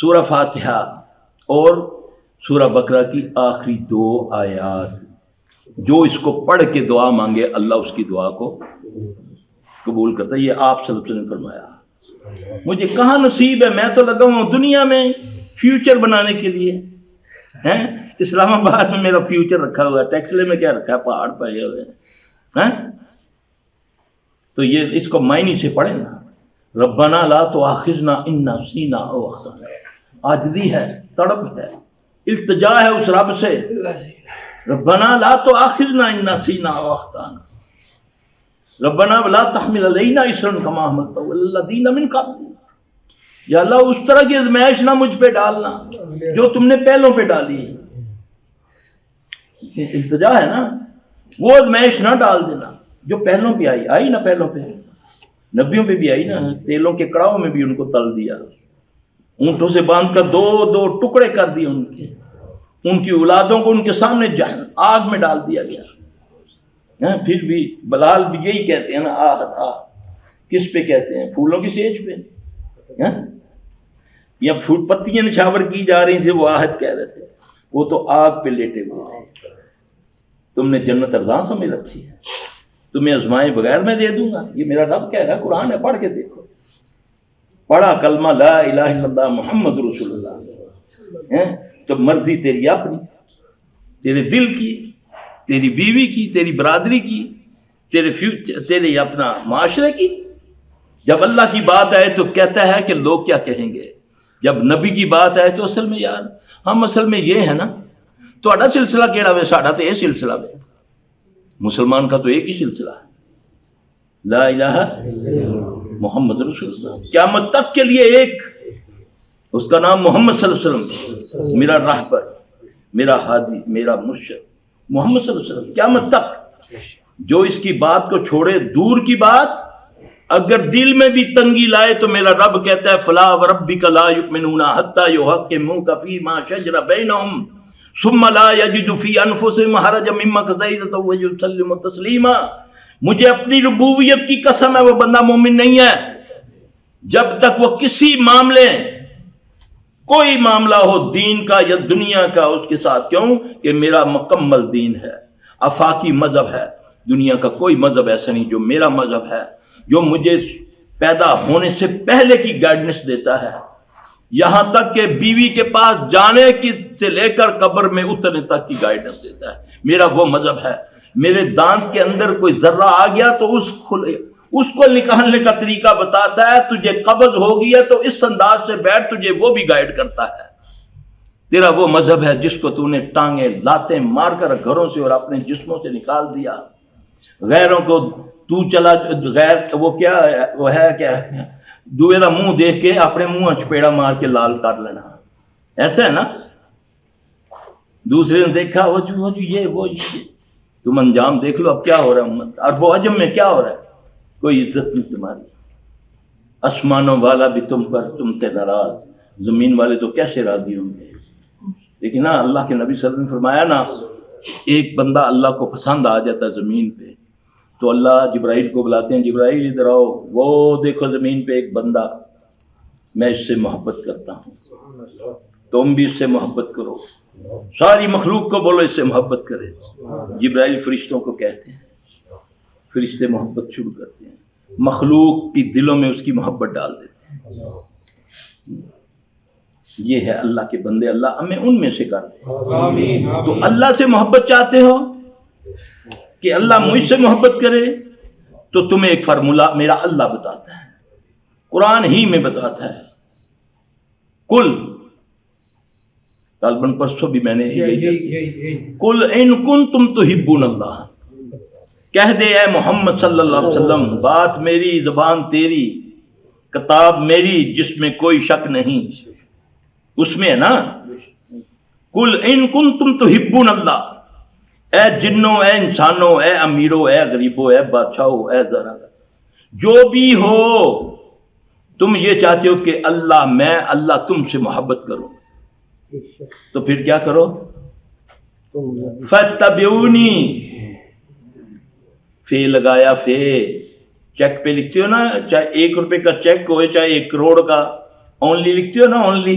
سورہ فاتحہ اور سورہ بقرہ کی آخری 2 آیات، جو اس کو پڑھ کے دعا مانگے اللہ اس کی دعا کو قبول کرتا ہے۔ یہ آپ صلی اللہ علیہ وسلم نے فرمایا۔ مجھے کہاں نصیب ہے، میں تو لگا ہوں دنیا میں فیوچر بنانے کے لیے، ہیں اسلام آباد میں میرا فیوچر رکھا ہوا ہے، ٹیکسلے میں کیا رکھا ہے، پہاڑ پائے ہوئے ہیں۔ تو یہ اس کو معنی سے پڑھیں نا، ربنا لا تؤاخذنا ان نسینا او اخطانا، عاجزی ہے، تڑپ ہے، التجا ہے اس رب سے، ربنا لا تؤاخذنا ان نسینا او اخطانا، ربنا لا تحمل علینا اصرا کما حملته علی الذین من قبلنا، یا اللہ اس طرح کی ازمائش نہ مجھ پہ ڈالنا جو تم نے پہلوں پہ ڈالی ہے۔ التجا ہے نا، وہ ازمائش نہ ڈال دینا جو پہلوں پہ آئی نا، پہلوں پہ نبیوں پہ بھی آئی نا، تیلوں کے کڑاؤں میں بھی ان کو تل دیا، اونٹوں سے باندھ کر 2 ٹکڑے کر دیے ان کی اولادوں کو ان کے سامنے آگ میں ڈال دیا گیا۔ پھر بھی بلال بھی یہی کہتے ہیں نا، آہ کس پہ کہتے ہیں؟ پھولوں کی سیج پہ، یا پھول پتیاں نچھاور کی جا رہی تھی، وہ آہت کہہ رہے تھے، وہ تو آگ پہ لیٹے ہوئے تھے۔ تم نے جنت ارزاں سمجھ رکھی ہے، تمہیں آزمائے بغیر میں دے دوں گا، یہ میرا رب کہہ رہا ہے، قرآن ہے، پڑھ کے دیکھو۔ پڑھا کلمہ لا الہ الا اللہ محمد رسول اللہ، تو مرضی تیری اپنی، تیرے دل کی، تیری بیوی کی، تیری برادری کی، تیرے اپنا معاشرے کی۔ جب اللہ کی بات آئے تو کہتا ہے کہ لوگ کیا کہیں گے، جب نبی کی بات آئے تو اصل میں یار ہم اصل میں یہ ہے نا، تہاڈا سلسلہ کیڑا وے، ساڈا تو یہ سلسلہ وے، مسلمان کا تو ایک ہی سلسلہ ہے، لا الہ محمد رسول اللہ، قیامت تک کے لیے ایک، اس کا نام محمد صلی اللہ علیہ وسلم، میرا رہبر، میرا ہادی، میرا مرشد محمد صلی اللہ علیہ وسلم، قیامت تک۔ جو اس کی بات کو چھوڑے، دور کی بات، اگر دل میں بھی تنگی لائے تو میرا رب کہتا ہے فلا وربک لا یؤمنون حتی یحکموک فیما شجر بینہم ثم لا یجدوا فی انفسہم حرجا مما قضیت ویسلموا تسلیما۔ مجھے اپنی ربوبیت کی قسم ہے، وہ بندہ مومن نہیں ہے جب تک وہ کسی معاملے، کوئی معاملہ ہو دین کا یا دنیا کا، اس کے ساتھ، کیوں کہ میرا مکمل دین ہے، آفاقی مذہب ہے، دنیا کا کوئی مذہب ایسا نہیں جو میرا مذہب ہے، جو مجھے پیدا ہونے سے پہلے کی گائیڈنس دیتا ہے، یہاں تک کہ بیوی کے پاس جانے کی سے لے کر قبر میں اترنے تک کی گائیڈنس دیتا ہے، میرا وہ مذہب ہے۔ میرے دانت کے اندر کوئی ذرہ آ گیا تو اس کو نکالنے کا طریقہ بتاتا ہے، تجھے قبض ہو گئی ہے تو اس انداز سے بیٹھ، تجھے وہ بھی گائیڈ کرتا ہے۔ تیرا وہ مذہب ہے جس کو تو نے ٹانگیں لاتیں مار کر گھروں سے اور اپنے جسموں سے نکال دیا، غیروں کو تو چلا، غیر وہ کیا ہے، وہ ہے کیا، دوے دا منہ دیکھ کے اپنے منہ چپیڑا مار کے لال کر لینا، ایسا ہے نا۔ دوسرے نے دیکھا وہ جو یہ وہ یہ، تم انجام دیکھ لو اب کیا ہو رہا ہے امت، عرب و عجم میں کیا ہو رہا ہے، کوئی عزت نہیں تمہاری، آسمانوں والا بھی تم پر، تم سے ناراض، زمین والے تو کیسے راضی ہوں گے۔ لیکن نا اللہ کے نبی صلی اللہ علیہ وسلم نے فرمایا نا، ایک بندہ اللہ کو پسند آ جاتا ہے زمین پہ تو اللہ جبرائیل کو بلاتے ہیں، جبرائیل ادھر آؤ، وہ دیکھو زمین پہ ایک بندہ، میں اس سے محبت کرتا ہوں، تم بھی اس سے محبت کرو، ساری مخلوق کو بولو اس سے محبت کرے۔ جبرائیل فرشتوں کو کہتے ہیں، فرشتے محبت شروع کرتے ہیں، مخلوق کی دلوں میں اس کی محبت ڈال دیتے ہیں۔ یہ ہے اللہ کے بندے، اللہ ہمیں ان میں سے کر دے۔ تو اللہ سے محبت چاہتے ہو کہ اللہ مجھ سے محبت کرے، تو تمہیں ایک فارمولہ میرا اللہ بتاتا ہے، قرآن ہی میں بتاتا ہے، کل غالباً پرسوں بھی میں نے کل ان کنتم تحبون اللہ، کہہ دے اے محمد صلی اللہ علیہ وسلم، بات میری، زبان تیری، کتاب میری، جس میں کوئی شک نہیں، اس میں ہے نا، کل ان کنتم تحبون اللہ، اے جنوں، اے انسانوں، اے امیروں، اے غریبوں، اے بادشاہوں، اے ذرا جو بھی ہو، تم یہ چاہتے ہو کہ اللہ، میں اللہ تم سے محبت کروں، تو پھر کیا کرو، فَاتَّبِعُونِی، فے لگایا، فے چیک پہ لکھتے ہو نا، چاہے 1 روپے کا چیک ہو چاہے 1 کروڑ کا، اونلی لکھتے ہو نا، اونلی